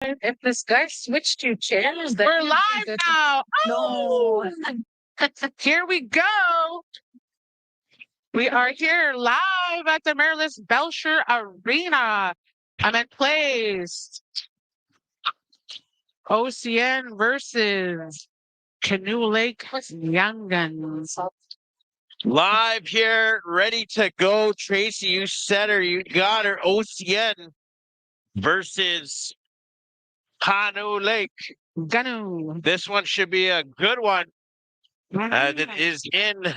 If this guy switched to channels, then We're live now. Oh, here we go. We are here live at the Maryland Belcher Arena. I'm at place. OCN versus Canoe Lake Young Guns. Live here, ready to go. Tracy, you said her. You got her. OCN versus Canoe Lake. Canoe. This one should be a good one. It is in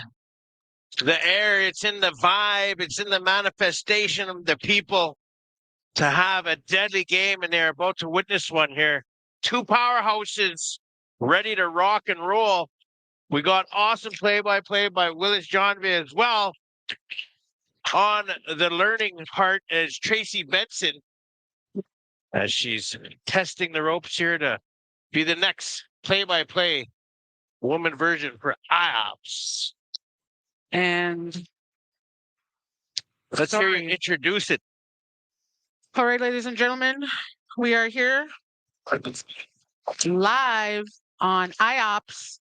the air. It's in the vibe. It's in the manifestation of the people to have a deadly game, and they're about to witness one here. Two powerhouses ready to rock and roll. We got awesome play-by-play by Willis Johnville as well. On the learning part is Tracy Benson, as she's testing the ropes here to be the next play-by-play woman version for IOPS. And let's hear you introduce it. All right, ladies and gentlemen, we are here live on IOPS.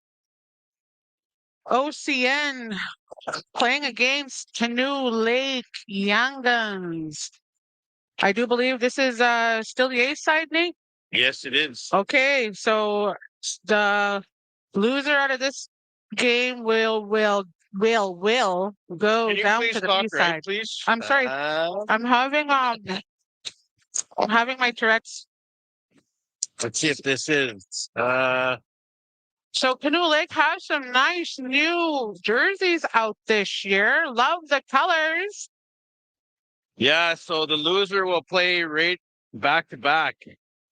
OCN playing against Canoe Lake Young Guns. I do believe this is still the A side, Nate? Yes, it is. Okay, so the loser out of this game will go down to the B side. Please? I'm sorry. I'm having my Tourette's. Let's see if this is So Canoe Lake has some nice new jerseys out this year. Love the colors. Yeah, so the loser will play right back to back.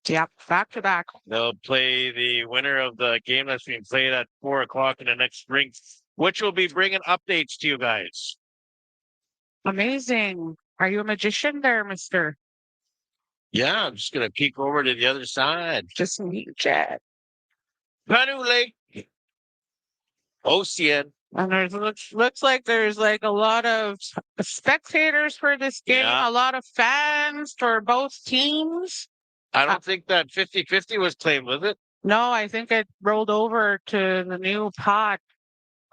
Yep, back to back. They'll play the winner of the game that's being played at 4 o'clock in the next ring, which will be bringing updates to you guys. Amazing. Are you a magician there, mister? Yeah, I'm just going to peek over to the other side. Just meet Chad. Canoe Lake, OCN. And there's looks like there's like a lot of spectators for this game, a lot of fans for both teams. I don't think that 50-50 was claimed, was it? No, I think it rolled over to the new pot.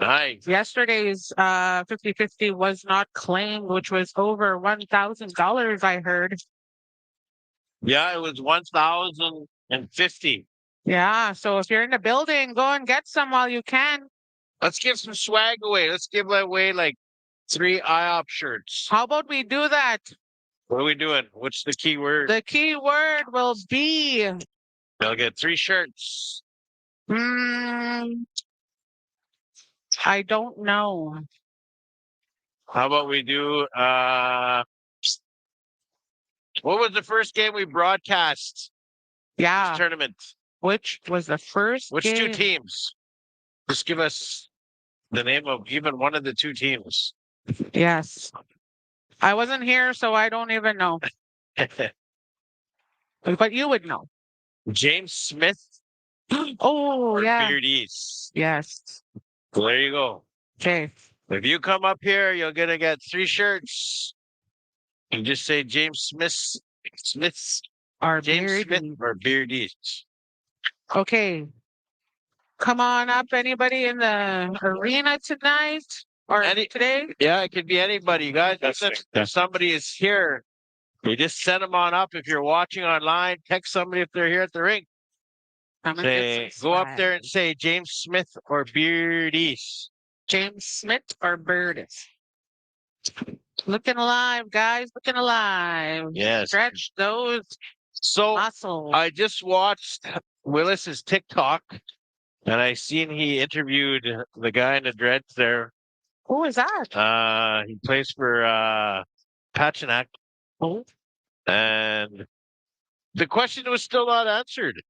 Nice. Yesterday's 50-50 was not claimed, which was over $1,000, I heard. Yeah, it was 1,050. Yeah, so if you're in the building, go and get some while you can. Let's give some swag away. Let's give away like 3 IOP shirts. How about we do that? What are we doing? What's the key word? The key word will be... They'll get 3 shirts. I don't know. How about we do... what was the first game we broadcast? Yeah. This tournament. Which was the first Which game? 2 teams? Just give us the name of even one of the 2 teams. Yes. I wasn't here, so I don't even know. But you would know. James Smith. Oh, yeah. Beardies. Yes. Well, there you go. Okay. If you come up here, you're going to get 3 shirts. You just say James Smith's Or James Smith or Beardies. Okay. Come on up, anybody in the arena tonight or today? Yeah, it could be anybody, guys. If somebody is here, you just send them on up. If you're watching online, text somebody if they're here at the rink. Go up there and say James Smith or Beardies. James Smith or Beardies. Looking alive, guys. Looking alive. Yes. Stretch those muscles. I just watched Willis's TikTok. And I seen he interviewed the guy in the dreads there. Who is that? He plays for Pachinak. Oh. And the question was still not answered.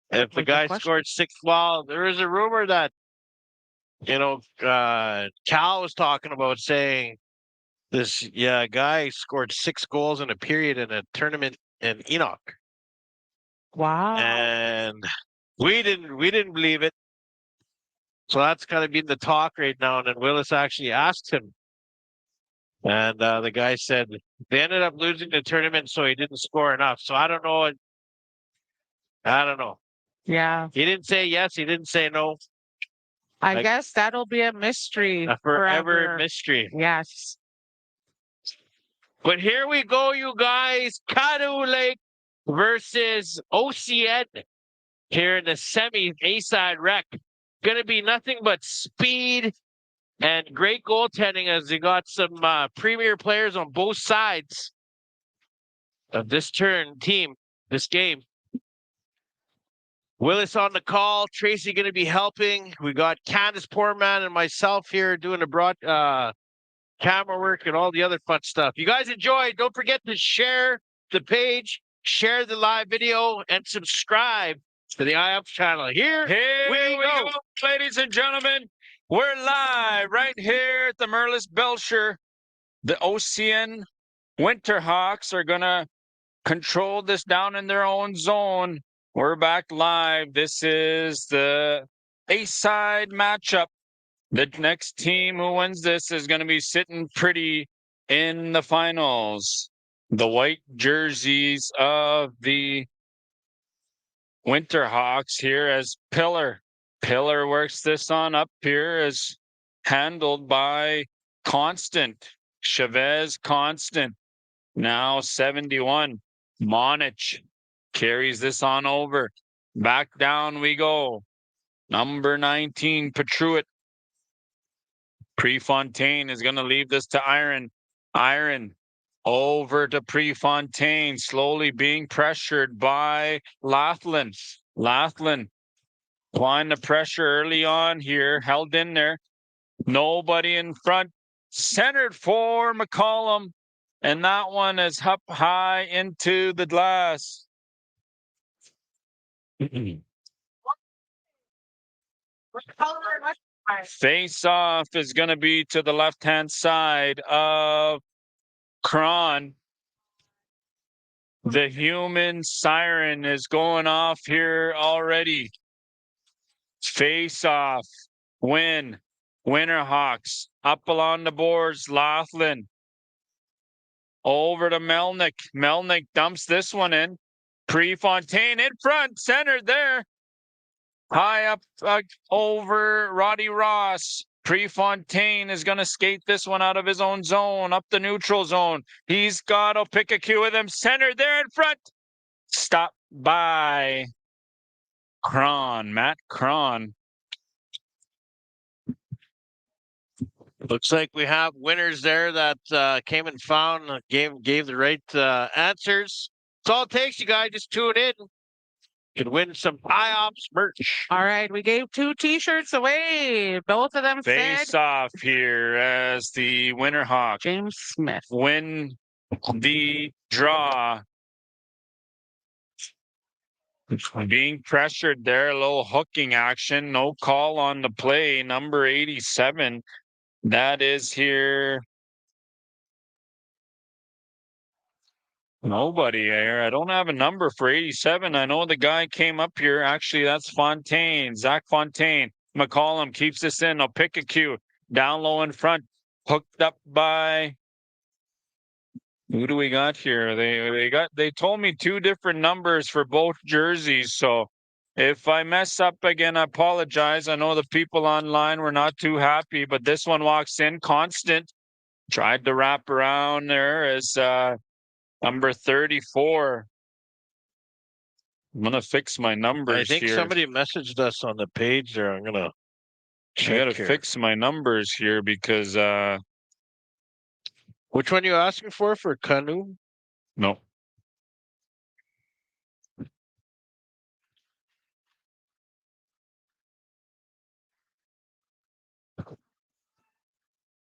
If the guy scored 6, well, there is a rumor that, Cal was talking about saying this guy scored 6 goals in a period in a tournament in Enoch. Wow. And we didn't believe it. So that's kind of been the talk right now. And then Willis actually asked him. And the guy said they ended up losing the tournament, so he didn't score enough. So I don't know I don't know. Yeah. He didn't say yes. He didn't say no. I Like- guess that'll be a mystery A forever forever. mystery. Yes. But here we go, you guys. Canoe Lake versus OCN here in the semi A-side rec. Going to be nothing but speed and great goaltending as they got some premier players on both sides of this this game. Willis on the call. Tracy going to be helping. We got Candace Poorman and myself here doing the camera work and all the other fun stuff. You guys enjoy. Don't forget to share the page, share the live video, and subscribe to the IOPS channel. Here we go, ladies and gentlemen. We're live right here at the Merlis Belcher. The OCN Winterhawks are going to control this down in their own zone. We're back live. This is the A-side matchup. The next team who wins this is going to be sitting pretty in the finals. The white jerseys of the Winterhawks here as Pillar. Pillar works this on up here as handled by Constant. Chavez Constant. Now 71. Monich carries this on over. Back down we go. Number 19, Petruit. Prefontaine is going to leave this to Iron. Iron over to Prefontaine, slowly being pressured by Laughlin. Laughlin applying the pressure early on here, held in there. Nobody in front. Centered for McCollum. And that one is up high into the glass. Face off is going to be to the left-hand side of Cron. The human siren is going off here already. Face off. Win. Winterhawks up along the boards. Laughlin. Over to Melnick. Melnick dumps this one in. Prefontaine in front. Centered there. High up over Roddy Ross. Prefontaine is going to skate this one out of his own zone, up the neutral zone. He's got to pick a cue with him. Centered there in front. Stop by Cron, Matt Cron. Looks like we have winners there that came and found, gave the right answers. That's all it takes, you guys. Just tune in. You can win some IOPS merch. All right. We gave 2 T-shirts away. Both of them Face said off here as the Winterhawks James Smith. win the draw. Being pressured there, a little hooking action. No call on the play. Number 87. That is here. Nobody here. I don't have a number for 87. I know the guy came up here. Actually, that's Fontaine. Zach Fontaine. McCollum keeps this in. I'll pick a cue. Down low in front. Hooked up by. Who do we got here? They told me 2 different numbers for both jerseys. So if I mess up again, I apologize. I know the people online were not too happy, but this one walks in. Constant. Tried to wrap around there as number 34. I'm going to fix my numbers I think here. somebody messaged us on the page there. I'm going to I got to here. fix my numbers here because Which one you asking for Canoe? no.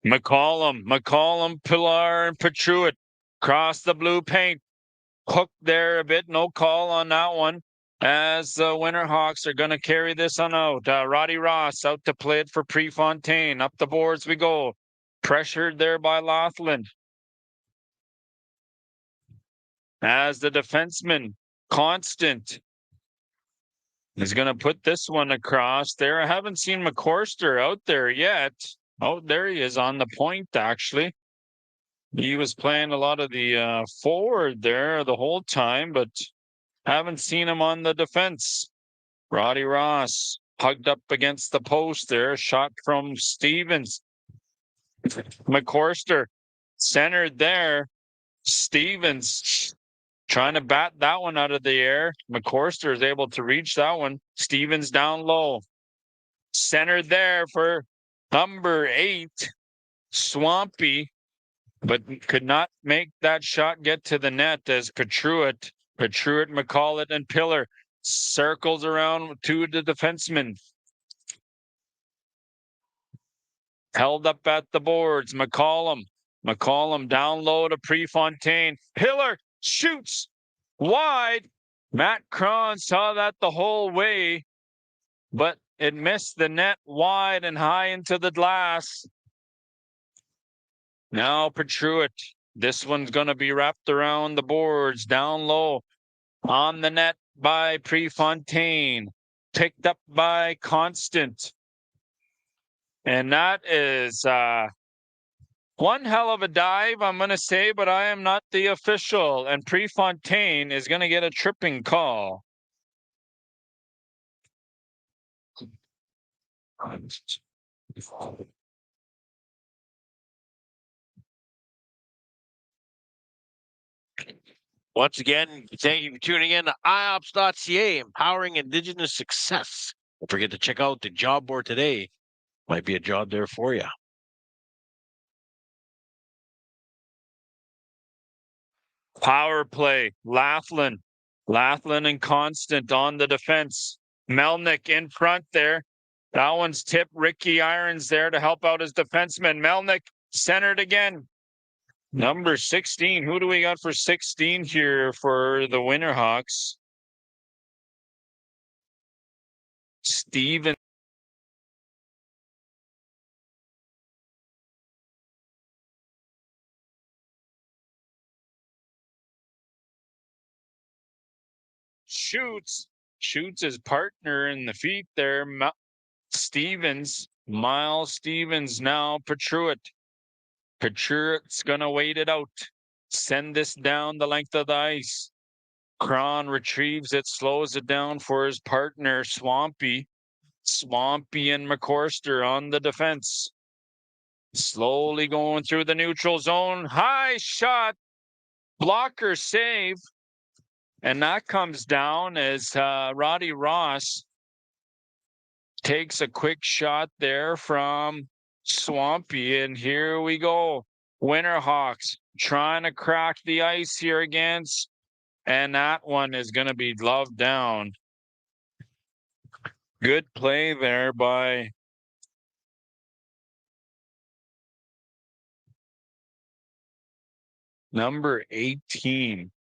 McCollum, Pilar, and Petruit cross the blue paint. Hooked there a bit. No call on that one. As the Winterhawks are going to carry this on out. Roddy Ross out to play it for Prefontaine. Up the boards we go. Pressured there by Laughlin. As the defenseman, Constant, is going to put this one across there. I haven't seen McCorster out there yet. Oh, there he is on the point, actually. He was playing a lot of the forward there the whole time, but Haven't seen him on the defense. Roddy Ross hugged up against the post there. Shot from Stevens. McCorster centered there. Stevens trying to bat that one out of the air. McCorster is able to reach that one. Stevens down low. Centered there for number 8, Swampy, but could not make that shot get to the net as Petruit, McCullough, and Pillar circles around to the defenseman. Held up at the boards. McCollum down low to Prefontaine. Pillar shoots wide. Matt Cron saw that the whole way, but it missed the net wide and high into the glass. Now Petruit. This one's going to be wrapped around the boards, down low. On the net by Prefontaine. Picked up by Constant. And that is one hell of a dive, I'm going to say, but I am not the official. And Prefontaine is going to get a tripping call. Once again, thank you for tuning in to IOPS.ca, empowering Indigenous success. Don't forget to check out the job board today. Might be a job there for you. Power play, Laughlin and Constant on the defense. Melnick in front there. That one's tipped. Ricky Irons there to help out his defenseman. Melnick centered again. Number 16. Who do we got for 16 here for the Winterhawks? Steven. Shoots his partner in the feet there. Miles Stevens now. Petruit's gonna wait it out. Send this down the length of the ice. Cron retrieves it, slows it down for his partner, Swampy. Swampy and McCorster on the defense. Slowly going through the neutral zone. High shot. Blocker save. And that comes down as Roddy Ross takes a quick shot there from Swampy. And here we go. Winterhawks trying to crack the ice here against. And that one is going to be gloved down. Good play there by number 18.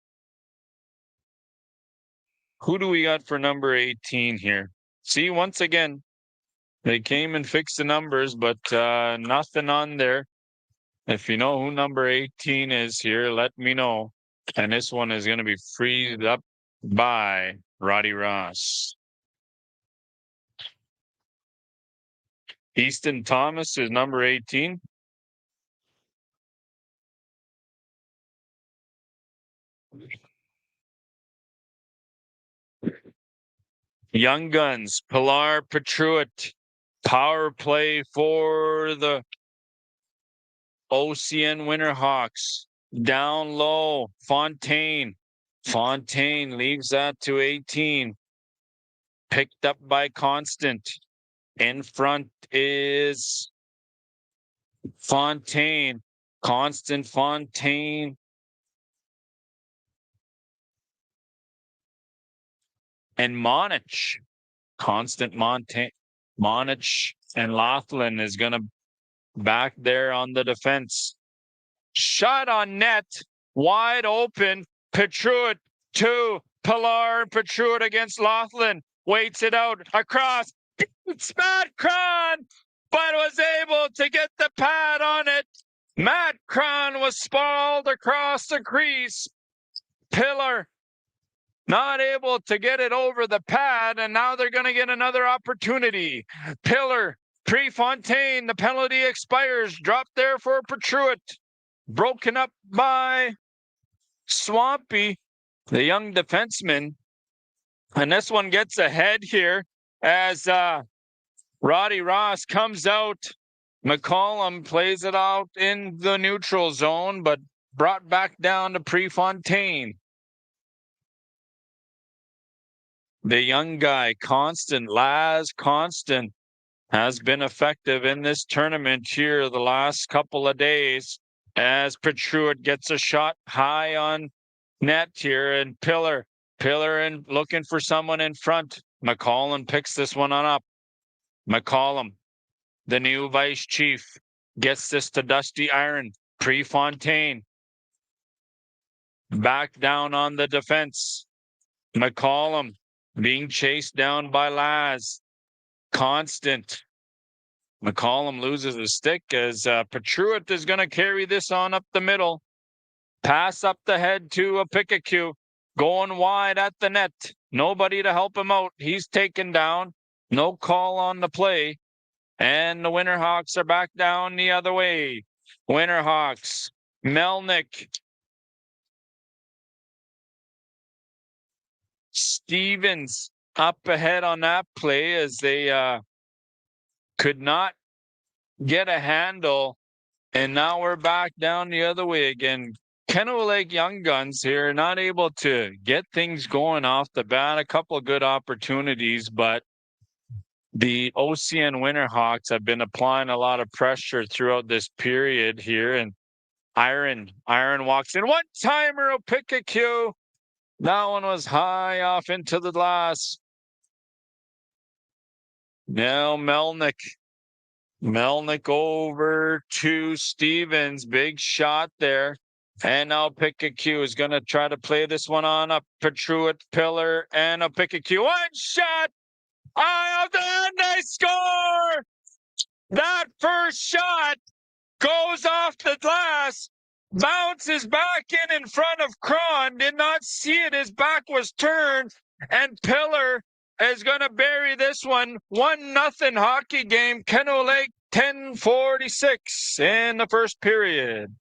Who do we got for number 18 here? See, once again, they came and fixed the numbers, but nothing on there. If you know who number 18 is here, let me know. And this one is going to be freed up by Roddy Ross. Easton Thomas is number 18. Young Guns, Pilar Petruit. Power play for the OCN Winterhawks. Down low, Fontaine. Fontaine leaves that to 18. Picked up by Constant. In front is Fontaine. Constant, Fontaine. And Monich. Constant, Monich and Laughlin is going to back there on the defense. Shot on net, wide open. Petruit to Pilar. Petruit against Laughlin. Waits it out across. It's Matt Cron, but was able to get the pad on it. Matt Cron was sprawled across the crease. Pillar not able to get it over the pad, and now they're going to get another opportunity. Pillar, Prefontaine, the penalty expires. Drop there for Petruit. Broken up by Swampy, the young defenseman. And this one gets ahead here as Roddy Ross comes out. McCollum plays it out in the neutral zone, but brought back down to Prefontaine. The young guy, Laz Constant, has been effective in this tournament here the last couple of days as Petruit gets a shot high on net here, and Pillar and looking for someone in front. McCollum picks this one on up. McCollum, the new vice chief, gets this to Dusty Iron. Prefontaine back down on the defense. McCollum being chased down by Laz. Constant. McCollum loses his stick as Petruit is going to carry this on up the middle. Pass up the head to a Pikachu. Going wide at the net. Nobody to help him out. He's taken down. No call on the play. And the Winterhawks are back down the other way. Winterhawks. Melnick. Stevens up ahead on that play as they could not get a handle. And now we're back down the other way again. Canoe Lake Young Guns here, not able to get things going off the bat. A couple of good opportunities, but the OCN Winterhawks have been applying a lot of pressure throughout this period here. And Iron walks in. One timer, Pikachu. That one was high off into the glass. Now Melnick over to Stevens. Big shot there. And now Pikachu is going to try to play this one on a Petruit, Pillar, and a Pikachu. One shot! Eye of the end, they score! That first shot goes off the glass, bounces back in front of Cron, did not see it, his back was turned, and Pillar is going to bury this one. 1-0 hockey game, Canoe Lake 10:46 in the first period.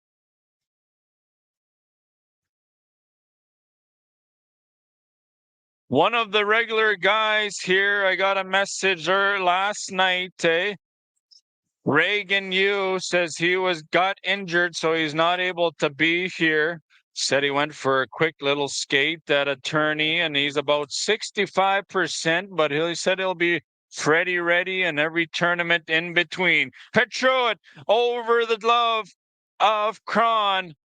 One of the regular guys here, I got a message last night, Reagan Yu says he got injured, so he's not able to be here. Said he went for a quick little skate at a tourney, and he's about 65%, but he said he'll be ready in every tournament in between. Petruit over the glove of Cron.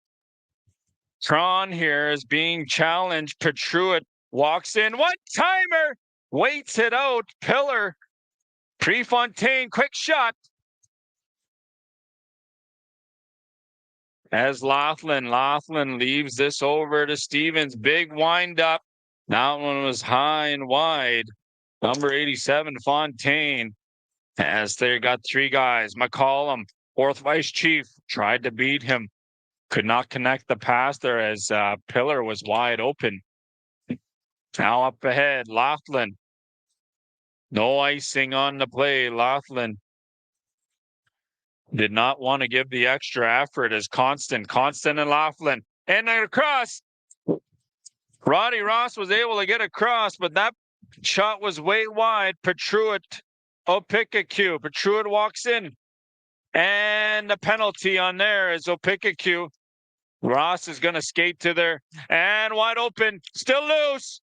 Cron here is being challenged. Petruit walks in. One timer. Waits it out. Pillar. Prefontaine. Quick shot. As Laughlin leaves this over to Stevens. Big wind up. That one was high and wide. Number 87, Fontaine. As they got three guys. McCollum, fourth vice chief, tried to beat him. Could not connect the pass there as Pillar was wide open. Now up ahead, Laughlin. No icing on the play. Laughlin did not want to give the extra effort as Constant and Laughlin. And across. Roddy Ross was able to get across, but that shot was way wide. Petruit, Pikachu. Petruit walks in. And the penalty on there is Pikachu. Ross is going to skate to there. And wide open. Still loose.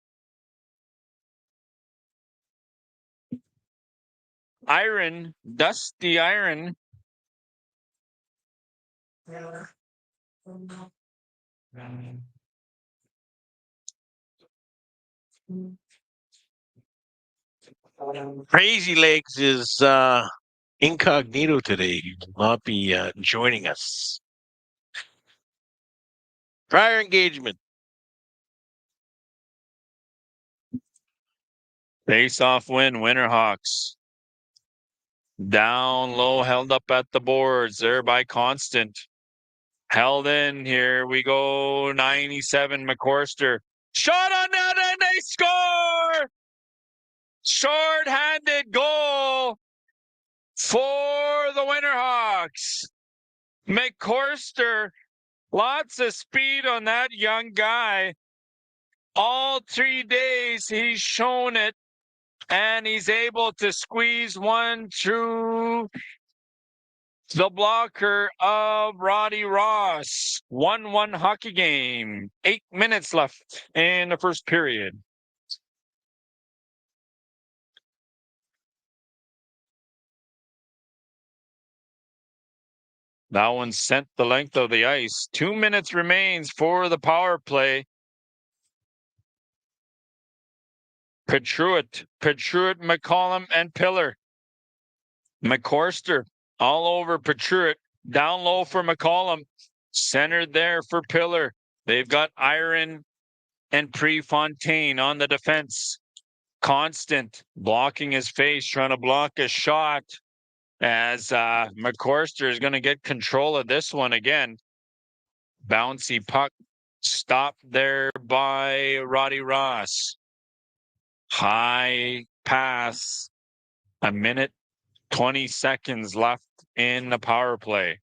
Dusty Iron. Crazy Legs is incognito today. He will not be joining us. Prior engagement. Face-off win, Winterhawks. Down low, held up at the boards there by Constant. Held in, here we go, 97, McCorster. Shot on net and they score! Short-handed goal for the Winterhawks. McCorster, lots of speed on that young guy. All 3 days he's shown it, and he's able to squeeze one through the blocker of Roddy Ross. 1-1 hockey game. 8 minutes left in the first period. That one sent the length of the ice. 2 minutes remains for the power play. Petruit, McCollum, and Pillar. McCorster all over Petruit. Down low for McCollum. Centered there for Pillar. They've got Iron and Prefontaine on the defense. Constant blocking his face, trying to block a shot as McCorster is going to get control of this one again. Bouncy puck stopped there by Roddy Ross. High pass. 1 minute, 20 seconds left in the power play.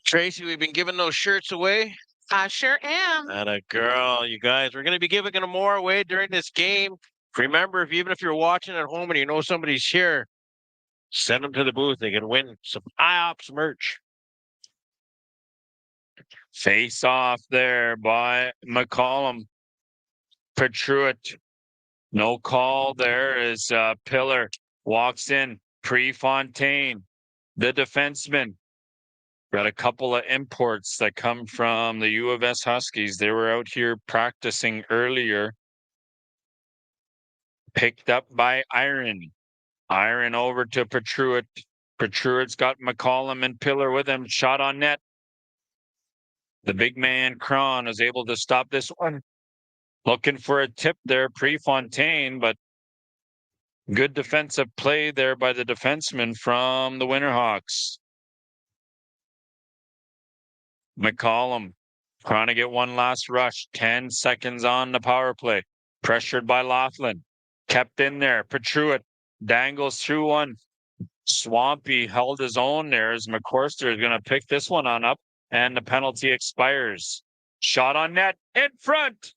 Tracy, we've been giving those shirts away. I sure am. And a girl, you guys, we're going to be giving them more away during this game. Remember, even if you're watching at home and you know somebody's here, send them to the booth. They can win some IOPS merch. Face off there by McCollum. Petruit. No call there as Pillar walks in. Prefontaine, the defenseman. Got a couple of imports that come from the U of S Huskies. They were out here practicing earlier. Picked up by Iron. Iron over to Petruit. Petruit's got McCollum and Pillar with him. Shot on net. The big man, Cron, is able to stop this one. Looking for a tip there, Prefontaine, but good defensive play there by the defenseman from the Winterhawks. McCollum trying to get one last rush. 10 seconds on the power play. Pressured by Laughlin. Kept in there. Petruit dangles through one. Swampy held his own there as McCorster is going to pick this one on up, and the penalty expires. Shot on net in front.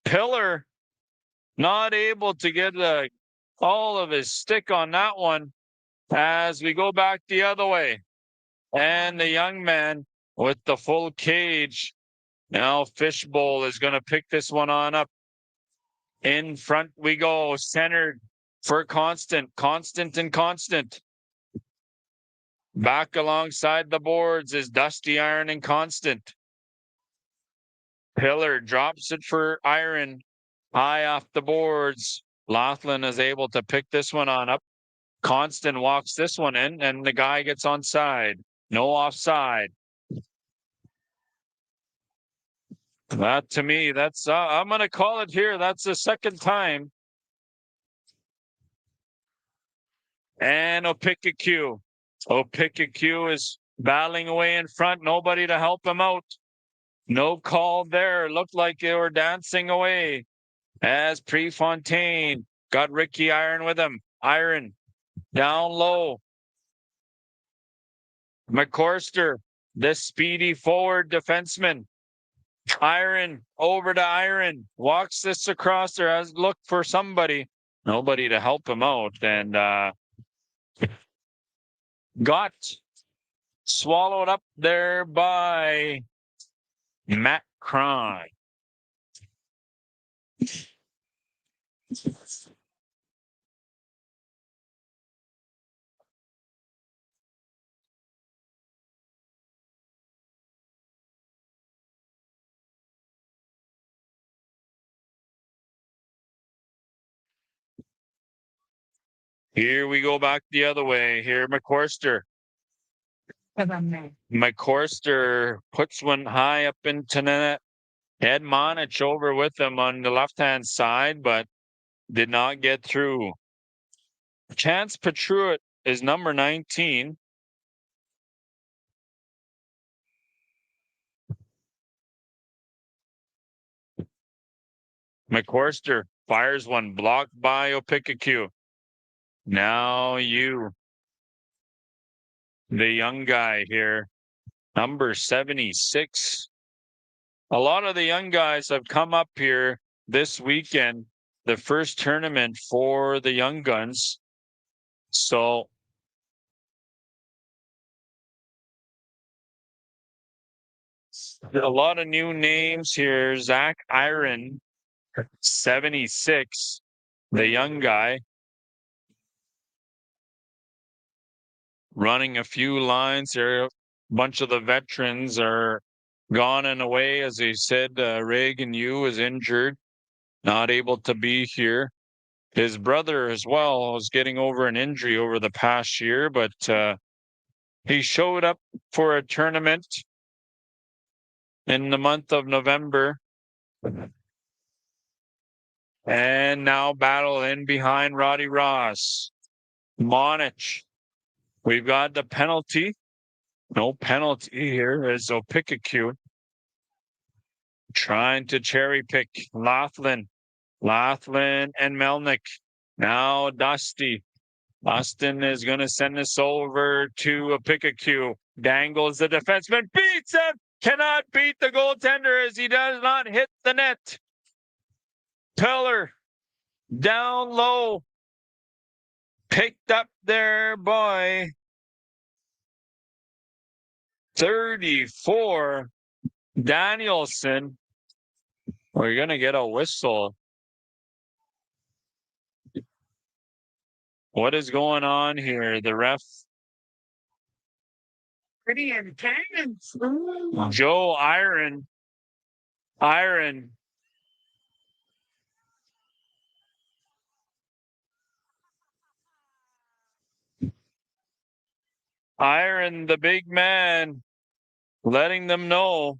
Pillar not able to get all of his stick on that one as we go back the other way. And the young man with the full cage, now Fishbowl, is going to pick this one on up. In front we go, centered for Constant. Back alongside the boards is Dusty Iron and Constant. Pillar drops it for Iron. High off the boards. Laughlin is able to pick this one on up. Constant walks this one in, and the guy gets onside. No offside. That, to me, that's I'm going to call it here. That's the second time. And Opikakyu is battling away in front. Nobody to help him out. No call there. Looked like they were dancing away as Prefontaine got Ricky Iron with him. Iron down low. McCorster, the speedy forward defenseman. Iron over to Iron. Walks this across there. Has looked for somebody. Nobody to help him out. And got swallowed up there by Matt Cron. Here we go back the other way. Here, McCorster. McCorster puts one high up into net. Ed Monich over with him on the left-hand side, but did not get through. Chance Petruit is number 19. McCorster fires one blocked by Opikakyu. Now the young guy here, number 76. A lot of the young guys have come up here this weekend, the first tournament for the young guns. So a lot of new names here. Zach Iron, 76, the young guy, running a few lines there. A bunch of the veterans are gone and away. As he said, Reagan Yu is injured, not able to be here. His brother as well was getting over an injury over the past year, but he showed up for a tournament in the month of November. And now battle in behind Roddy Ross. Monich. We've got the penalty. No penalty here is Opikakyu. Trying to cherry pick Laughlin. Laughlin and Melnick. Now Dusty. Austin is going to send this over to Opikakyu. Dangles the defenseman. Beats him. Cannot beat the goaltender as he does not hit the net. Teller down low. Picked up there by 34. Danielson. We're going to get a whistle. What is going on here? The ref. Pretty intense. Joe Iron. Iron. Iron, the big man, letting them know.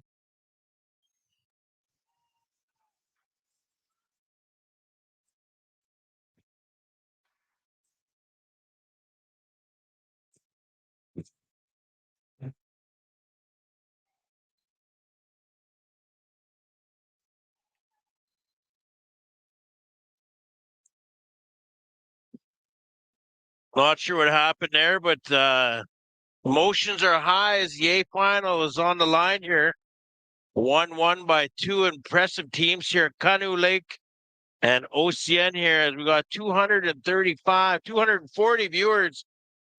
Not sure what happened there, but emotions are high as the A final is on the line here. 1-1 by two impressive teams here, Canoe Lake and OCN here, as we got 240 viewers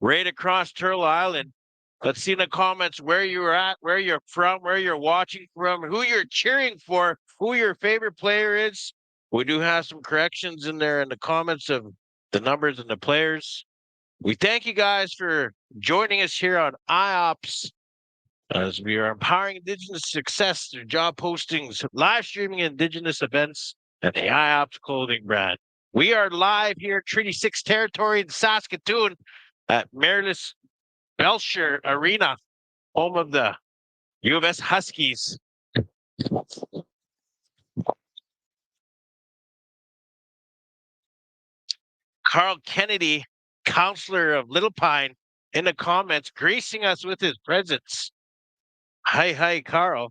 right across Turtle Island. Let's see in the comments where you're at, where you're from, where you're watching from, who you're cheering for, who your favorite player is. We do have some corrections in there in the comments of the numbers and the players. We thank you guys for joining us here on IOPS as we are empowering Indigenous success through job postings, live streaming Indigenous events, and the IOPS clothing brand. We are live here at Treaty 6 territory in Saskatoon at Marilys Belcher Arena, home of the U of S Huskies. Carl Kennedy, counselor of Little Pine, in the comments, gracing us with his presence. Hi, Carl.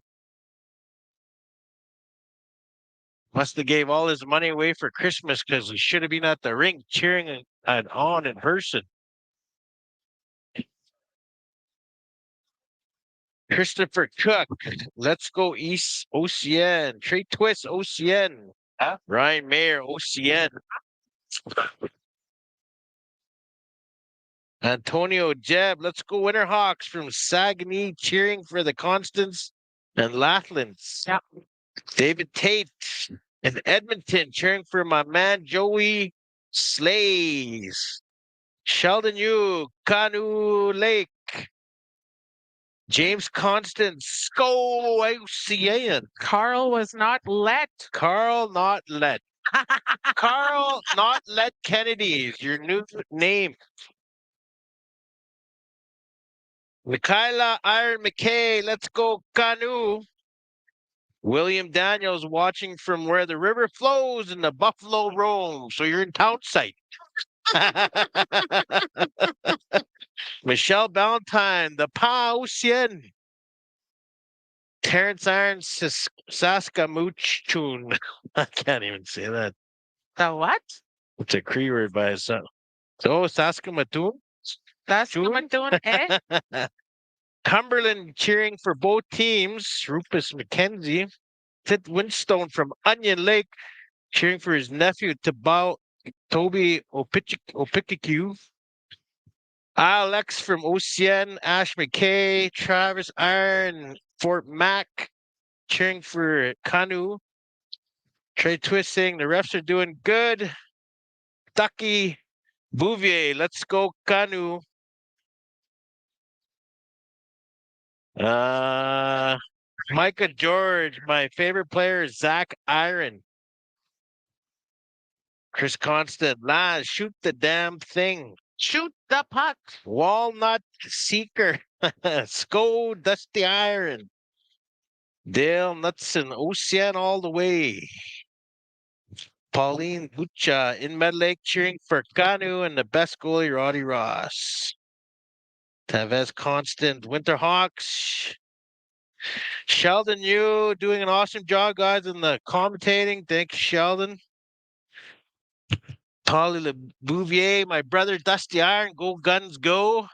Must have gave all his money away for Christmas because he should have been at the rink cheering on in person. Christopher Cook, let's go East OCN. Trey Twist, OCN. Huh? Ryan Mayer, OCN. Antonio Jeb, let's go Winterhawks from Saguenay, cheering for the Constance and Laughlins. Yeah. David Tate in Edmonton, cheering for my man Joey Slays. Sheldon Yu, Canoe Lake. James Constance, go OCN. Carl was not let. Carl not let. Carl not let Kennedy is your new name. Michaela Iron McKay, let's go Canoe. William Daniels watching from where the river flows and the buffalo roam. So you're in town site. Michelle Ballantyne, the Pausian. Terrence Irons, Saskamuchun. I can't even say that. The what? It's a Cree word by itself. So Saskamatun? That's June? what I'm doing, eh? Cumberland cheering for both teams. Rufus McKenzie. Tit Winstone from Onion Lake cheering for his nephew Toby Opikiku. Alex from OCN, Ash McKay, Travis Iron, Fort Mac cheering for Canoe. Trey Twist saying the refs are doing good. Ducky Bouvier, let's go Canoe. Micah George, my favorite player is Zach Iron. Chris Constant, shoot the damn thing. Shoot the puck. Walnut Seeker, Sco Dusty Iron. Dale Knutson, OCN all the way. Pauline Bucha in Med Lake cheering for Canoe and the best goalie, Roddy Ross. Tavez Constant, Winterhawks. Sheldon, you doing an awesome job, guys, in the commentating. Thanks, Sheldon. Polly Le Bouvier, my brother, Dusty Iron, go Guns, go.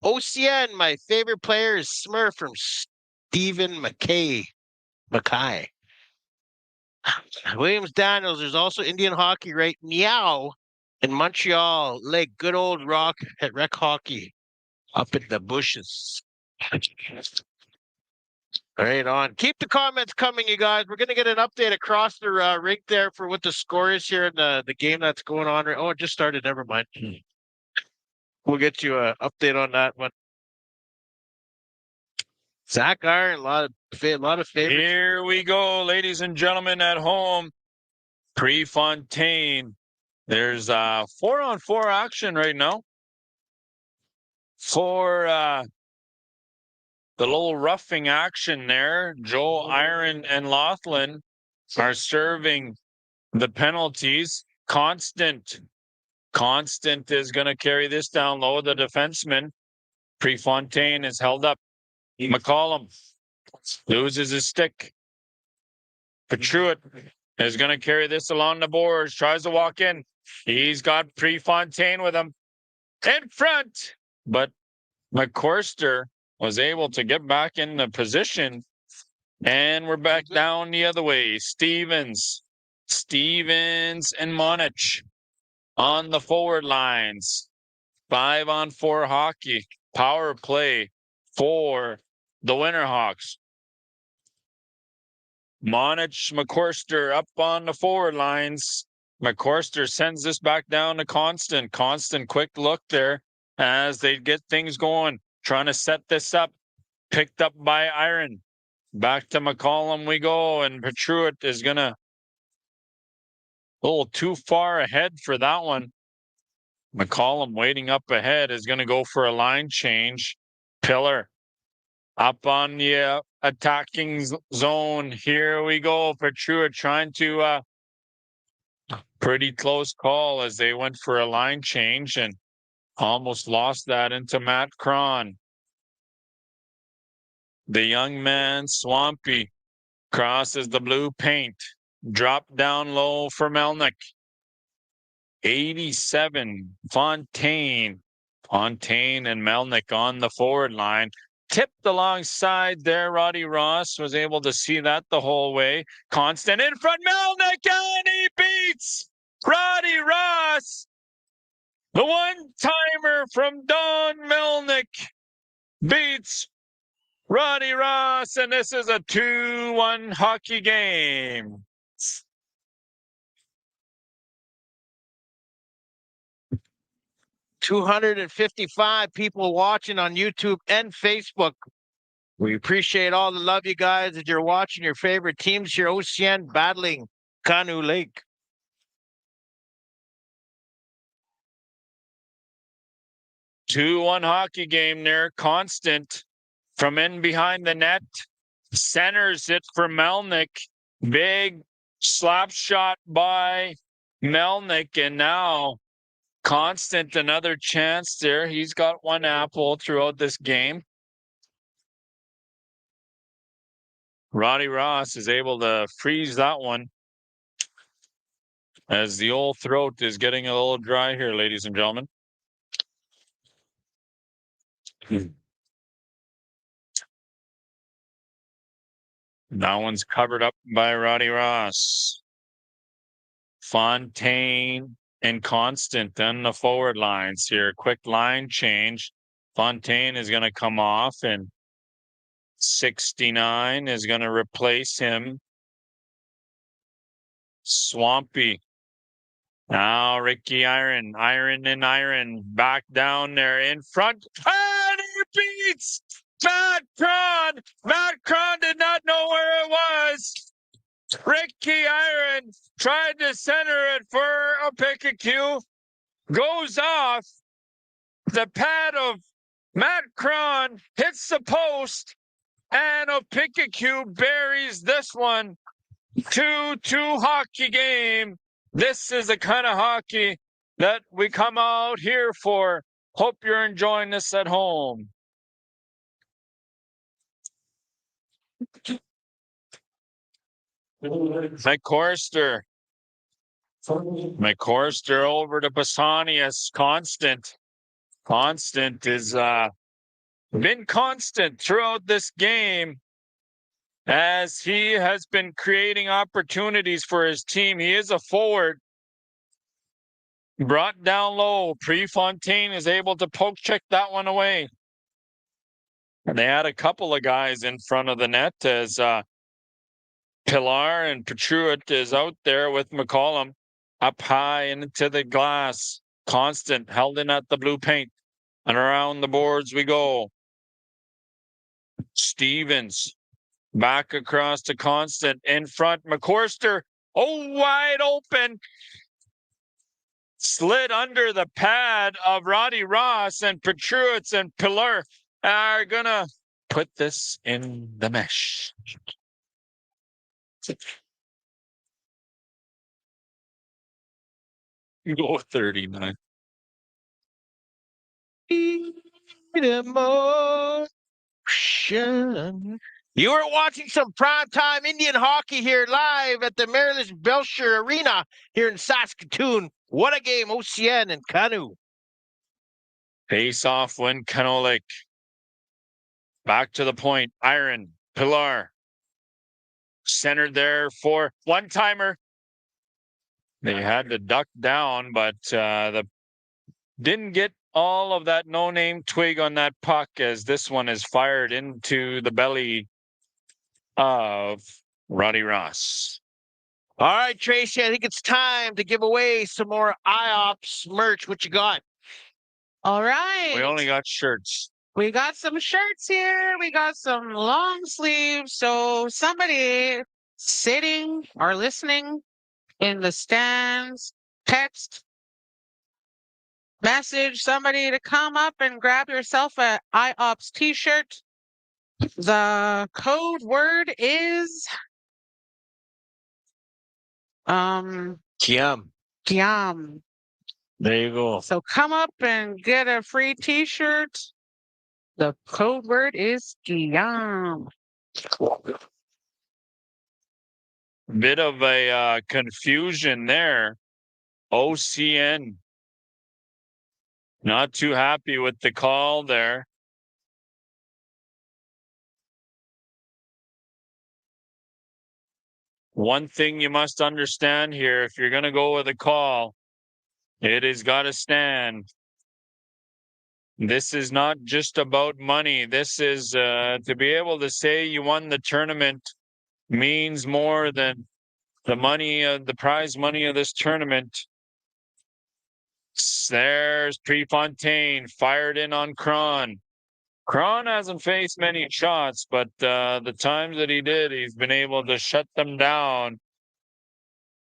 OCN, my favorite player is Smurf from Stephen Mackay. Williams Daniels, there's also Indian hockey, right? Meow in Montreal. Lake, good old rock at rec hockey up in the bushes. Right on. Keep the comments coming, you guys. We're going to get an update across the rink there for what the score is here in the game that's going on. Oh, it just started. Never mind. We'll get you an update on that one. Zach Iron, a lot of favorites. Here we go, ladies and gentlemen at home. Prefontaine. There's 4-on-4 action right now for the little roughing action there. Joe Iron and Laughlin are serving the penalties. Constant is going to carry this down low. The defenseman. Prefontaine is held up. McCollum loses his stick. Petruit is going to carry this along the boards. Tries to walk in. He's got Prefontaine with him in front. But McCorster was able to get back in the position. And we're back down the other way. Stevens and Monich on the forward lines. 5-on-4 hockey. Power play for the Winterhawks. Monich, McCorster up on the forward lines. McCorster sends this back down to Constant. Constant, quick look there as they get things going. Trying to set this up. Picked up by Iron. Back to McCollum we go. And Petruit is going to a little too far ahead for that one. McCollum waiting up ahead is going to go for a line change. Pillar up on the attacking zone. Here we go. Petruit trying to pretty close call as they went for a line change and almost lost that into Matt Cron. The young man, Swampy, crosses the blue paint. Drop down low for Melnick. 87, Fontaine and Melnick on the forward line. Tipped alongside there. Roddy Ross was able to see that the whole way. Constant in front. Melnick, and he beats Roddy Ross. The one-timer from Don Melnick beats Roddy Ross, and this is a 2-1 hockey game. $255 people watching on YouTube and Facebook. We appreciate all the love, you guys, that you're watching your favorite teams here. OCN battling Canoe Lake. Two-one hockey game there. Constant from in behind the net. Centers it for Melnick. Big slap shot by Melnick, and now Constant, another chance there. He's got one apple throughout this game. Roddy Ross is able to freeze that one as the old throat is getting a little dry here, ladies and gentlemen. That one's covered up by Roddy Ross. Fontaine and Constant on the forward lines here. Quick line change. Fontaine is going to come off, and 69 is going to replace him. Swampy. Now Ricky Iron back down there in front. And he beats Matt Cron. Matt Cron did not know where it was. Ricky Iron tried to center it for a Pikachu. Goes off. The pad of Matt Cron hits the post. And a Pikachu buries this one. 2-2 hockey game. This is the kind of hockey that we come out here for. Hope you're enjoying this at home. McCorster over to Pausanias. Constant has been constant throughout this game as he has been creating opportunities for his team. He is a forward. Brought down low. Prefontaine is able to poke check that one away. And they had a couple of guys in front of the net as Pilar and Petruit is out there with McCollum up high into the glass. Constant held in at the blue paint. And around the boards we go. Stevens back across to Constant in front. McCorster, wide open. Slid under the pad of Roddy Ross, and Petruits and Pilar are going to put this in the mesh. Go 39. You are watching some primetime Indian hockey here live at the Maryland Belcher Arena here in Saskatoon. What a game, OCN and Canoe. Face off win Canoe. Back to the point. Iron, Pilar. Centered there for one-timer. They had to duck down, but didn't get all of that no-name twig on that puck as this one is fired into the belly of Roddy Ross. All right, Tracy, I think it's time to give away some more IOPS merch. What you got? All right. We only got shirts. We got some shirts here. We got some long sleeves. So somebody sitting or listening in the stands, text, message somebody to come up and grab yourself a IOPS t-shirt. The code word is Kiam. Giam. There you go. So come up and get a free t-shirt. The code word is Giam. Bit of a confusion there. OCN. Not too happy with the call there. One thing you must understand here, if you're going to go with a call, it has got to stand. This is not just about money. This is to be able to say you won the tournament means more than the money, the prize money of this tournament. There's Prefontaine fired in on Cron. Cron hasn't faced many shots, but the times that he did, he's been able to shut them down.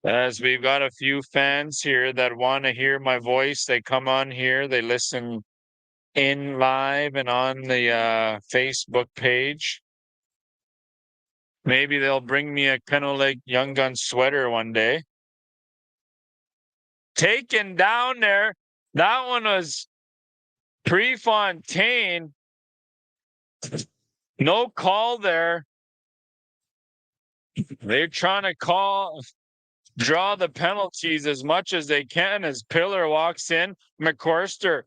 As we've got a few fans here that want to hear my voice, they come on here, they listen in live and on the Facebook page. Maybe they'll bring me a Canoe Young Gun sweater one day. Taken down there. That one was Prefontaine. No call there. They're trying to draw the penalties as much as they can as Pillar walks in. McCorster.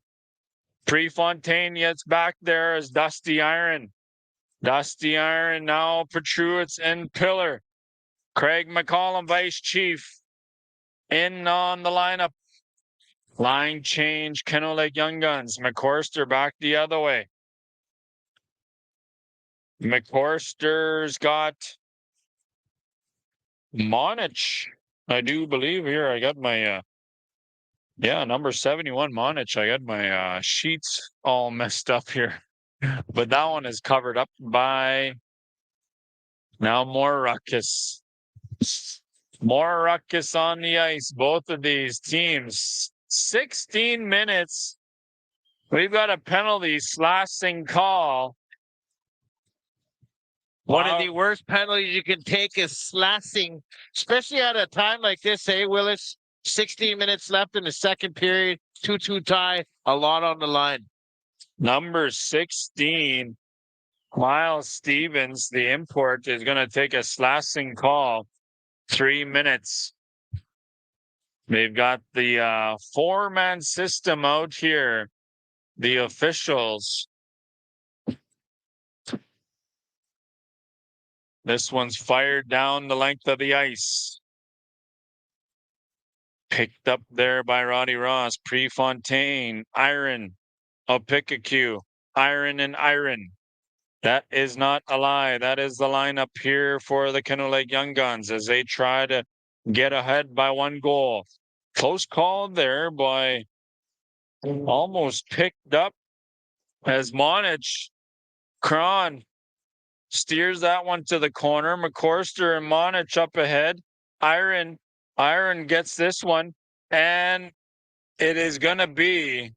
Prefontaine gets back there as Dusty Iron. Dusty Iron, now Petruitz and Pillar. Craig McCollum, Vice Chief, in on the lineup. Line change, Canoe Lake Young Guns. McCorster back the other way. McCorster's got Monich, I do believe here. I got my, number 71 Monich. I got my sheets all messed up here. But that one is covered up by now more ruckus. More ruckus on the ice. Both of these teams. 16 minutes. We've got a penalty slashing call. One of the worst penalties you can take is slashing, especially at a time like this, Willis? 16 minutes left in the second period, 2-2 tie, a lot on the line. Number 16, Miles Stevens, the import, is going to take a slashing call. 3 minutes. They've got the four-man system out here. The officials. This one's fired down the length of the ice. Picked up there by Roddy Ross. Prefontaine, Iron, Opikaku, Iron and Iron. That is not a lie. That is the lineup here for the Canoe Lake Young Guns as they try to get ahead by 1 goal. Close call there by almost picked up as Monich. Cron steers that one to the corner. McCorster and Monich up ahead. Iron gets this one, and it is going to be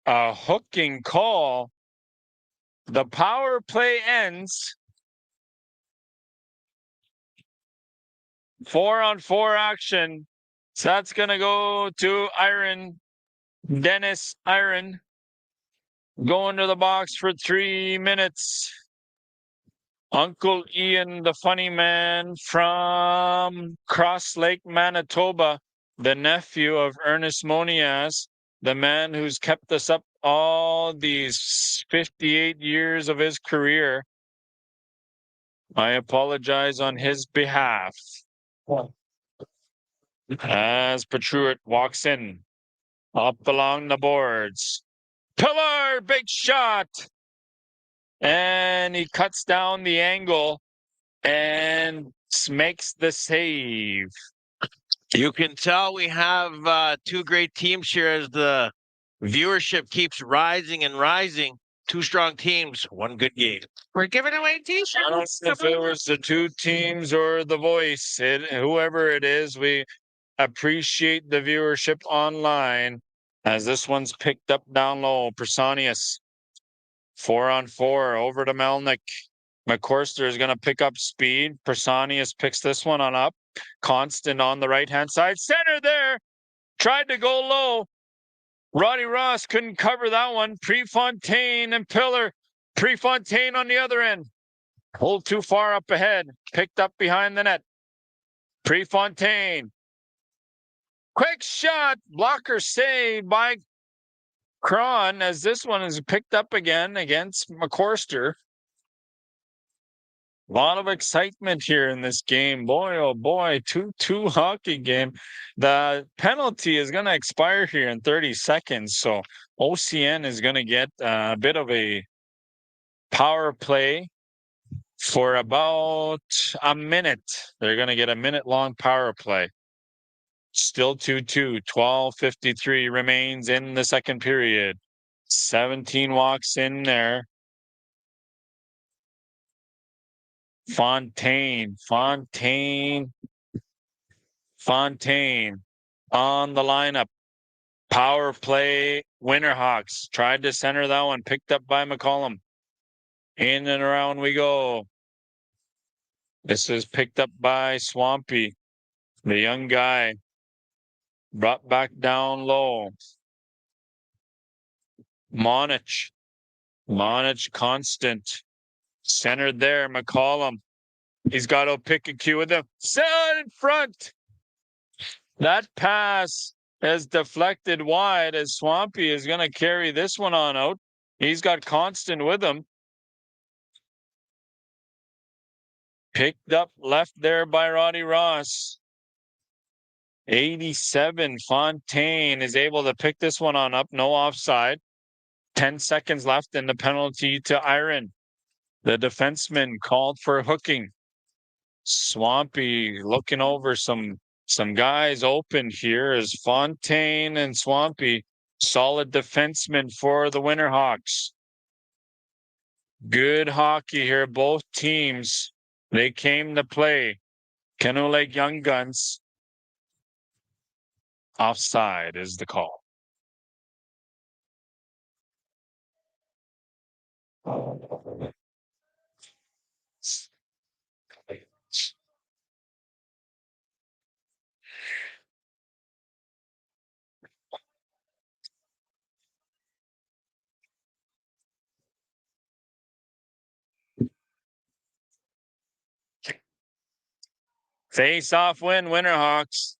a hooking call. The power play ends. 4-on-4 action. So that's going to go to Iron. Dennis Iron going to the box for 3 minutes. Uncle Ian, the funny man from Cross Lake, Manitoba, the nephew of Ernest Monias, the man who's kept us up all these 58 years of his career. I apologize on his behalf. As Petruit walks in, up along the boards. Pillar, big shot! And he cuts down the angle and makes the save. You can tell we have two great teams here as the viewership keeps rising and rising. Two strong teams, one good game. We're giving away t-shirts. I don't know if it was the two teams or the voice. Whoever it is, we appreciate the viewership online as this one's picked up down low. Personius, 4-on-4 over to Melnick. McCorster is going to pick up speed. Personius picks this one on up. Constant on the right-hand side. Center there. Tried to go low. Roddy Ross couldn't cover that one. Prefontaine and Pillar. Prefontaine on the other end. Pulled too far up ahead. Picked up behind the net. Prefontaine. Quick shot. Blocker saved by Cron as this one is picked up again against McCorster. A lot of excitement here in this game. Boy, oh boy, 2-2 hockey game. The penalty is going to expire here in 30 seconds. So OCN is going to get a bit of a power play for about a minute. They're going to get a minute-long power play. Still 2-2. 12:53 remains in the second period. 17 walks in there. Fontaine on the lineup. Power play, Winterhawks. Tried to center that one, picked up by McCollum. In and around we go. This is picked up by Swampy, the young guy. Brought back down low. Monich constant. Centered there, McCollum. He's got Opikaku with him. Set in front. That pass is deflected wide as Swampy is going to carry this one on out. He's got Constant with him. Picked up left there by Roddy Ross. 87, Fontaine is able to pick this one on up, no offside. 10 seconds left in the penalty to Iron. The defenseman called for hooking. Swampy looking over some guys open here as Fontaine and Swampy, solid defensemen for the Winterhawks. Good hockey here, both teams. They came to play. Canoe Lake Young Guns. Offside is the call. Face-off win, Winterhawks.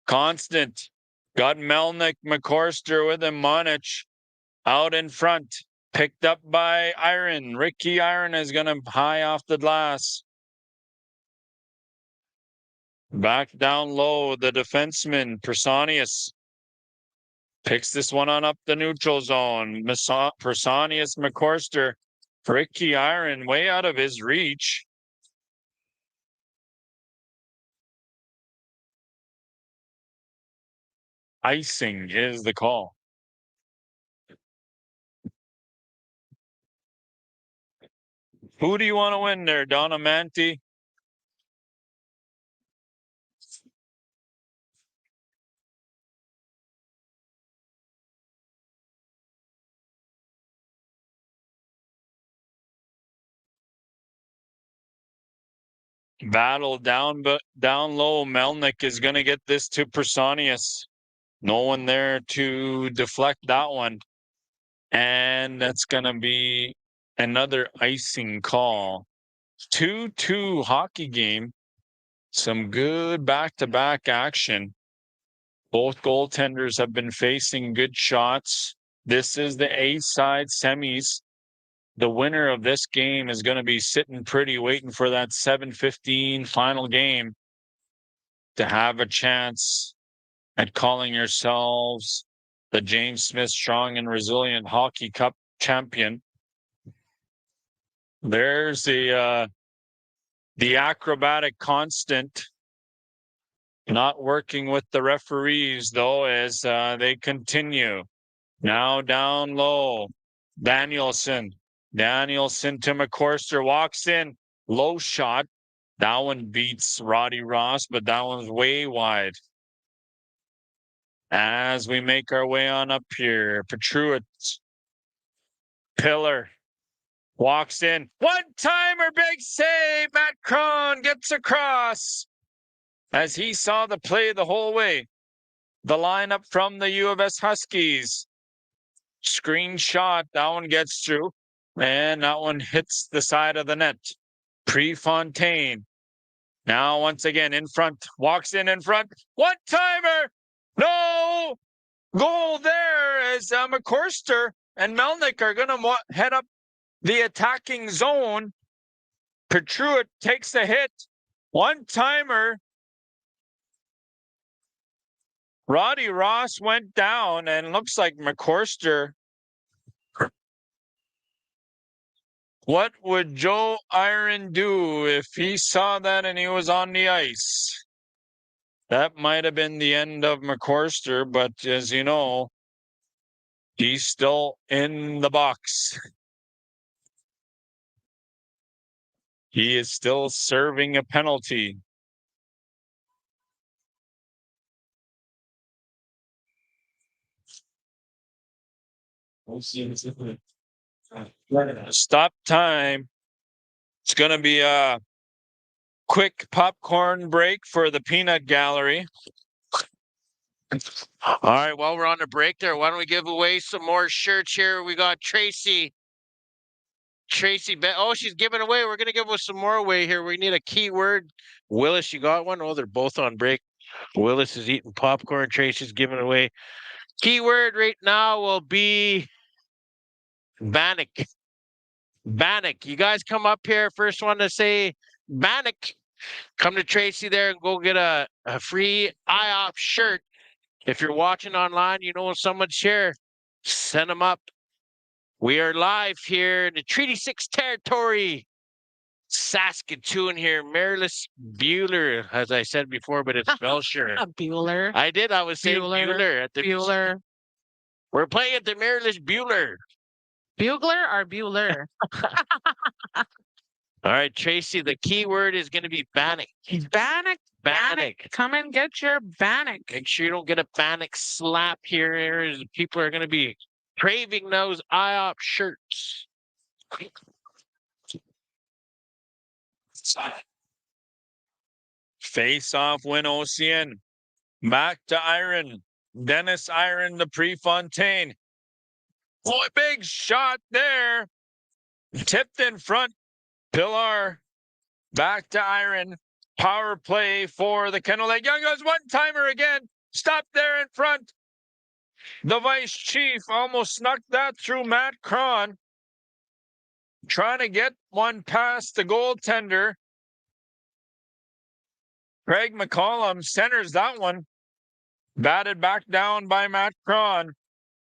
Constant. Got Melnick, McCorster with him, Monich out in front. Picked up by Iron. Ricky Iron is going to high off the glass. Back down low, the defenseman, Personius, picks this one on up the neutral zone. Personius, McCorster, Ricky Iron way out of his reach. Icing is the call. Who do you want to win there, Donamanti? Battle down, but down low. Melnick is going to get this to Personius. No one there to deflect that one. And that's going to be another icing call. 2-2 hockey game. Some good back-to-back action. Both goaltenders have been facing good shots. This is the A-side semis. The winner of this game is going to be sitting pretty, waiting for that 7:15 final game to have a chance at calling yourselves the James Smith Strong and Resilient Hockey Cup champion. There's the acrobatic constant not working with the referees, though, as they continue. Now down low, Danielson to McCorster, walks in, low shot. That one beats Roddy Ross, but that one's way wide. As we make our way on up here, Petruit, Pillar, walks in. One-timer, big save. Matt Cron gets across as he saw the play the whole way. The lineup from the U of S Huskies. Screenshot, that one gets through. And that one hits the side of the net. Prefontaine. Now, once again, in front. Walks in front. One-timer! No! Goal there as McCorster and Melnick are going to head up the attacking zone. Petruit takes a hit. One-timer. Roddy Ross went down and looks like McCorster. What would Joe Iron do if he saw that and he was on the ice? That might have been the end of McCorster, but as you know, he's still in the box. He is still serving a penalty. Stop time. It's going to be a quick popcorn break for the peanut gallery. All right, while we're on the break there, why don't we give away some more shirts here? We got Tracy. Oh, she's giving away. We're going to give us some more away here. We need a keyword. Willis, you got one? Oh, they're both on break. Willis is eating popcorn. Tracy's giving away. Keyword right now will be Bannock. Bannock. You guys come up here. First one to say Bannock. Come to Tracy there and go get a free IOP shirt. If you're watching online, you know someone's here. Send them up. We are live here in the Treaty 6 territory. Saskatoon here. Marilys Bueller, as I said before, but it's Belcher. Bueller. I did. I was saying Bueller. Bueller. At the, Bueller. We're playing at the Marilys Bueller. Bugler or Bueller? All right, Tracy, the key word is going to be Bannock. Bannock. Bannock. Come and get your Bannock. Make sure you don't get a Bannock slap here. As people are going to be craving those IOP shirts. Face off win OCN. Back to Iron. Dennis Iron to Prefontaine. Boy, big shot there. Tipped in front. Pillar. Back to Iron. Power play for the Canoe. Young goes one-timer again. Stop there in front. The vice chief almost snuck that through Matt Cron. Trying to get one past the goaltender. Craig McCollum centers that one. Batted back down by Matt Cron.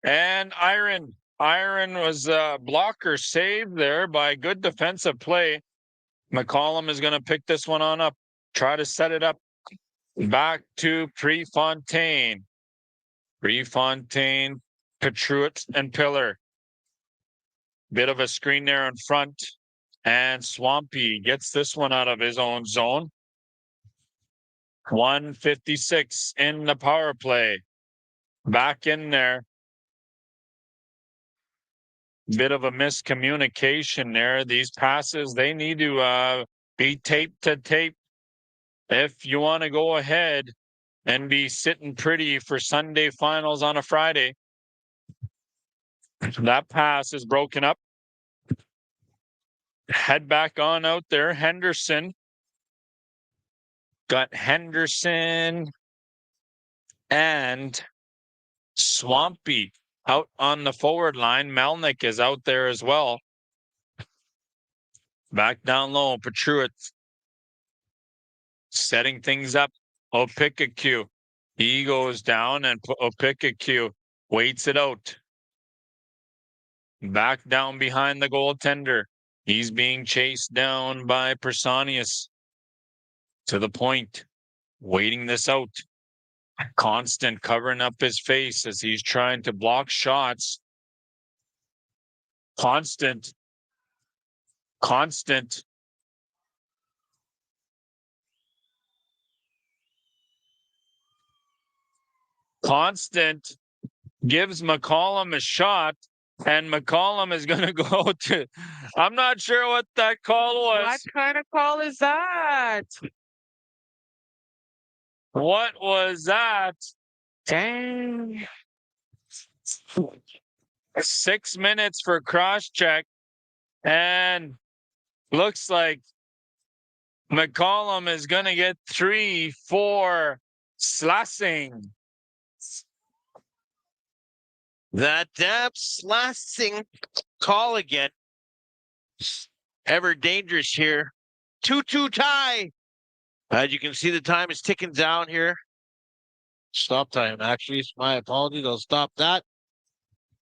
And Iron was a blocker saved there by good defensive play. McCollum is going to pick this one on up. Try to set it up. Back to Prefontaine. Prefontaine, Petruit, and Pillar. Bit of a screen there in front. And Swampy gets this one out of his own zone. 1:56 in the power play. Back in there. Bit of a miscommunication there. These passes, they need to be tape to tape if you want to go ahead and be sitting pretty for Sunday finals on a Friday. That pass is broken up. Head back on out there. Henderson. Got Henderson and Swampy out on the forward line. Melnick is out there as well. Back down low. Petruit setting things up. Opikaku. He goes down and Opikaku waits it out. Back down behind the goaltender. He's being chased down by Personius. To the point. Waiting this out. Constant covering up his face as he's trying to block shots. Constant. Constant gives McCollum a shot, and McCollum is going to go to. I'm not sure what that call was. What kind of call is that? What was that? Dang. 6 minutes for cross check, and looks like McCollum is going to get 3 for slashing. That damn slashing call again. Ever dangerous here. 2-2 tie. As you can see, the time is ticking down here. Stop time, actually. My apologies. I'll stop that.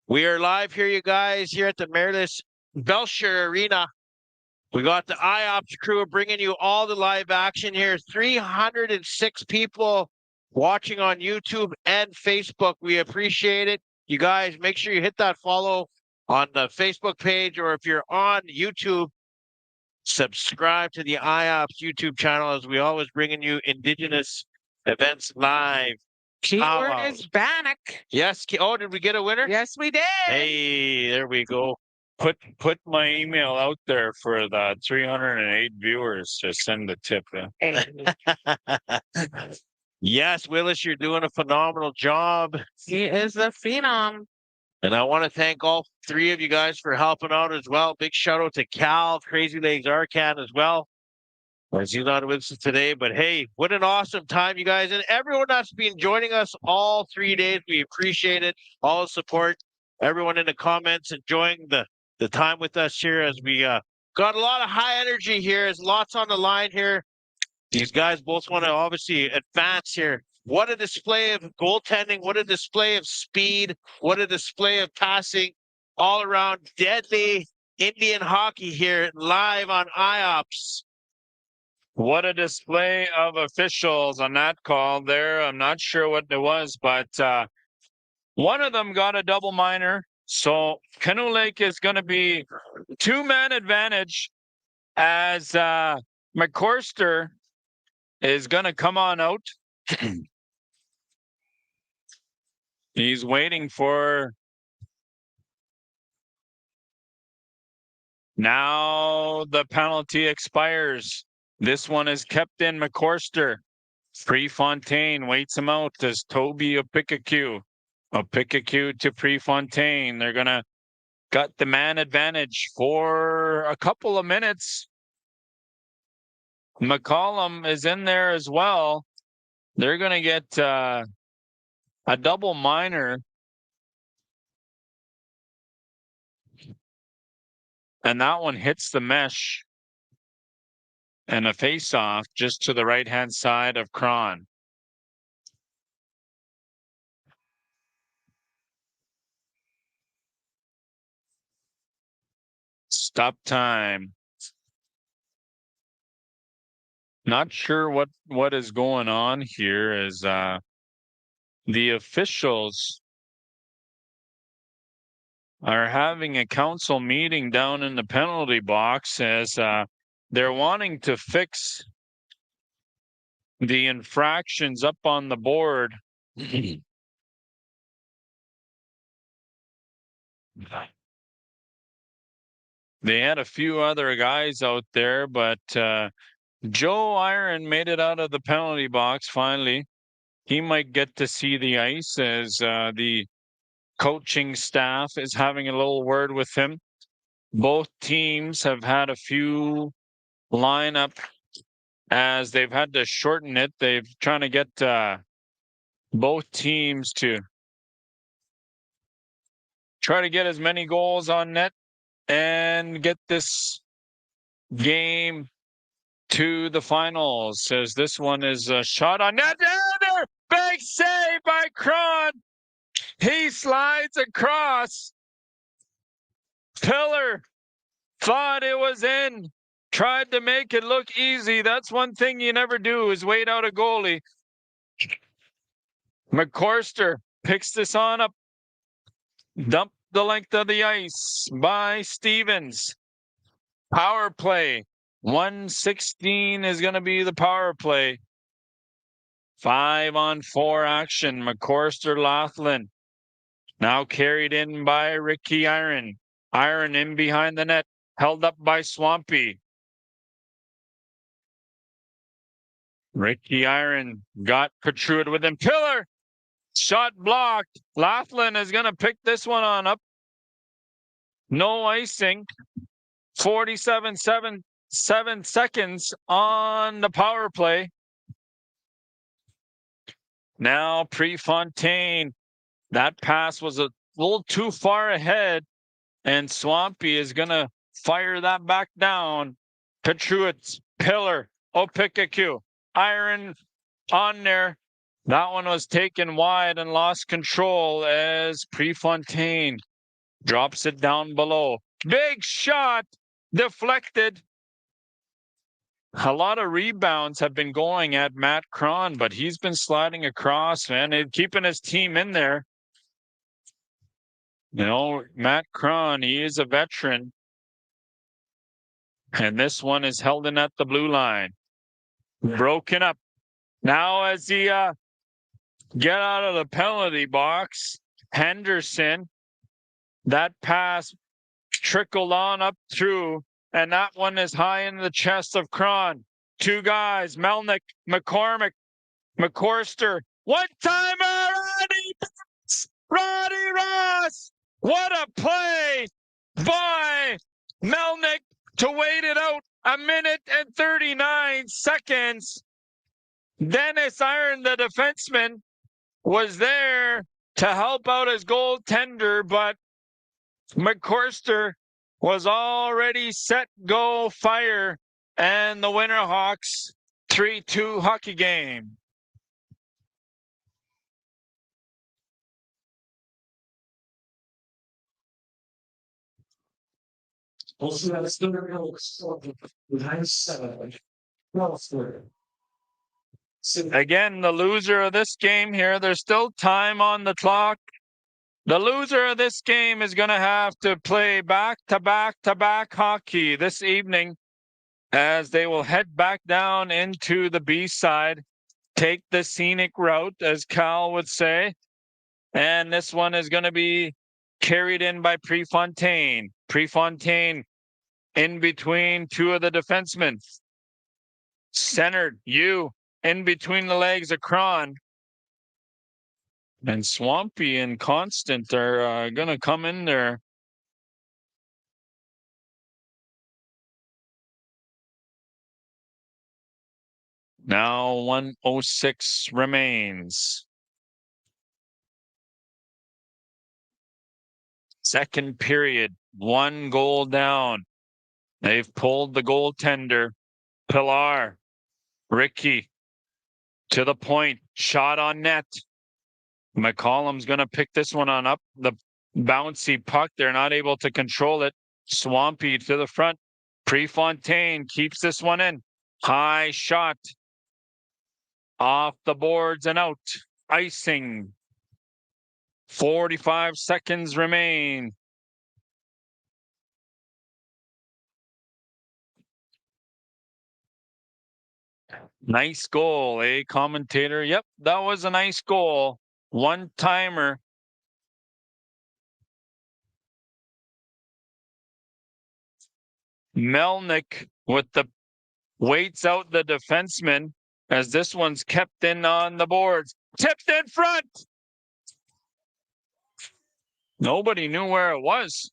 We are live here, you guys, here at the Marilys Belcher Arena. We got the IOPS crew bringing you all the live action here. 306 people watching on YouTube and Facebook. We appreciate it. You guys, make sure you hit that follow on the Facebook page, or if you're on YouTube, subscribe to the IOPS YouTube channel, as we always bringing you Indigenous events live. Keyword is Bannock. Yes. Oh, did we get a winner? Yes, we did. Hey, there we go. Put my email out there for the 308 viewers to send the tip in. Yes, Willis, you're doing a phenomenal job. He is a phenom. And I want to thank all three of you guys for helping out as well. Big shout out to Cal, Crazy Legs Arcan as well. As he's not with us today, but hey, what an awesome time, you guys. And everyone that's been joining us all 3 days, we appreciate it. All the support, everyone in the comments enjoying the time with us here as we Got a lot of high energy here. There's lots on the line here. These guys both want to obviously advance here. What a display of goaltending. What a display of speed. What a display of passing. All around deadly Indian hockey here live on IOPS. What a display of officials on that call there. I'm not sure what it was, but one of them got a double minor. So Canoe Lake is going to be two-man advantage as McCorster is going to come on out. He's waiting for... Now the penalty expires. This one is kept in. McCorster. Prefontaine waits him out as Toby Opikaku. Opikaku to Prefontaine. They're going to got the man advantage for a couple of minutes. McCollum is in there as well. They're going to get a double minor. And that one hits the mesh. And a face-off just to the right-hand side of Cron. Stop time. Not sure what is going on here as the officials are having a council meeting down in the penalty box as they're wanting to fix the infractions up on the board. They had a few other guys out there, but Joe Iron made it out of the penalty box finally. He might get to see the ice as the coaching staff is having a little word with him. Both teams have had a few lineup as they've had to shorten it. They've trying to get both teams to try to get as many goals on net and get this game to the finals. As this one is a shot on net. Big save by Cron. He slides across. Pillar thought it was in. Tried to make it look easy. That's one thing you never do is wait out a goalie. McCorster picks this on up. Dump the length of the ice by Stevens. Power play. 1:16 is going to be the power play. 5-on-4 action. McCorster Laughlin. Now carried in by Ricky Iron. Iron in behind the net. Held up by Swampy. Ricky Iron got Protrude with him. Pillar! Shot blocked. Laughlin is going to pick this one on up. No icing. 47 seconds on the power play. Now Prefontaine. That pass was a little too far ahead. And Swampy is going to fire that back down. Petruitz, Pillar, Opikaku, Iron on there. That one was taken wide and lost control as Prefontaine drops it down below. Big shot, deflected. A lot of rebounds have been going at Matt Cron, but he's been sliding across, man, and keeping his team in there. You know, Matt Cron, he is a veteran. And this one is held in at the blue line. Broken up. Now as he get out of the penalty box, Henderson, that pass trickled on up through, and that one is high in the chest of Cron. Two guys, Melnick, McCormick, McCorster. One timer, Roddy Ross. What a play by Melnick to wait it out 1:39 seconds. Dennis Iron, the defenseman, was there to help out his goaltender, but McCorster was already set, go, fire, and the Winterhawks 3-2 hockey game. Again, the loser of this game here, there's still time on the clock. The loser of this game is going to have to play back-to-back-to-back hockey this evening as they will head back down into the B side, take the scenic route, as Cal would say. And this one is going to be carried in by Prefontaine. Prefontaine in between two of the defensemen. Centered, in between the legs of Cron. And Swampy and Constant are going to come in there. Now 1:06 remains. Second period, 1 goal down. They've pulled the goaltender. Pilar, Ricky, to the point, shot on net. McCollum's going to pick this one on up. The bouncy puck, they're not able to control it. Swampy to the front. Prefontaine keeps this one in. High shot. Off the boards and out. Icing. 45 seconds remain. Nice goal, eh, commentator? Yep, that was a nice goal. One-timer. Melnick with the waits out the defenseman as this one's kept in on the boards. Tipped in front. Nobody knew where it was.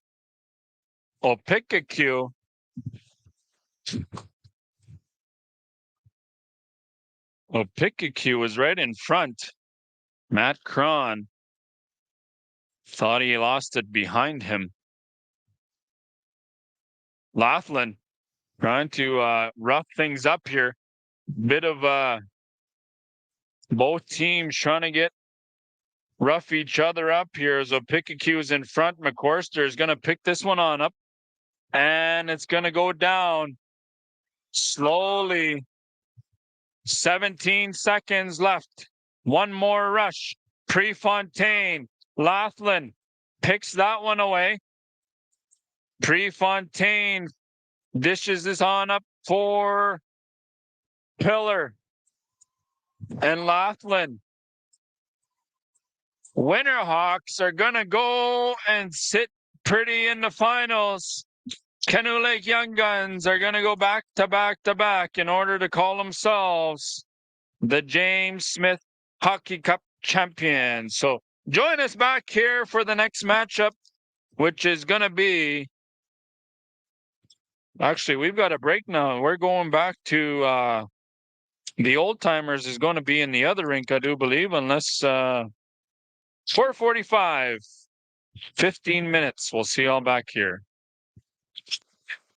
Opikakyu. Opikakyu was right in front. Matt Cron thought he lost it behind him. Laughlin trying to rough things up here. Bit of both teams trying to get rough each other up here. As Opikakyu is in front. McWorster is going to pick this one on up. And it's going to go down slowly. 17 seconds left. One more rush. Prefontaine. Laughlin picks that one away. Prefontaine dishes this on up for Pillar and Laughlin. Winterhawks are going to go and sit pretty in the finals. Canoe Lake Young Guns are going to go back to back to back in order to call themselves the James Smith Hockey Cup champions. So join us back here for the next matchup, which is going to be... Actually, we've got a break now. We're going back to the Old Timers is going to be in the other rink, I do believe, unless 4:45, 15 minutes. We'll see y'all back here.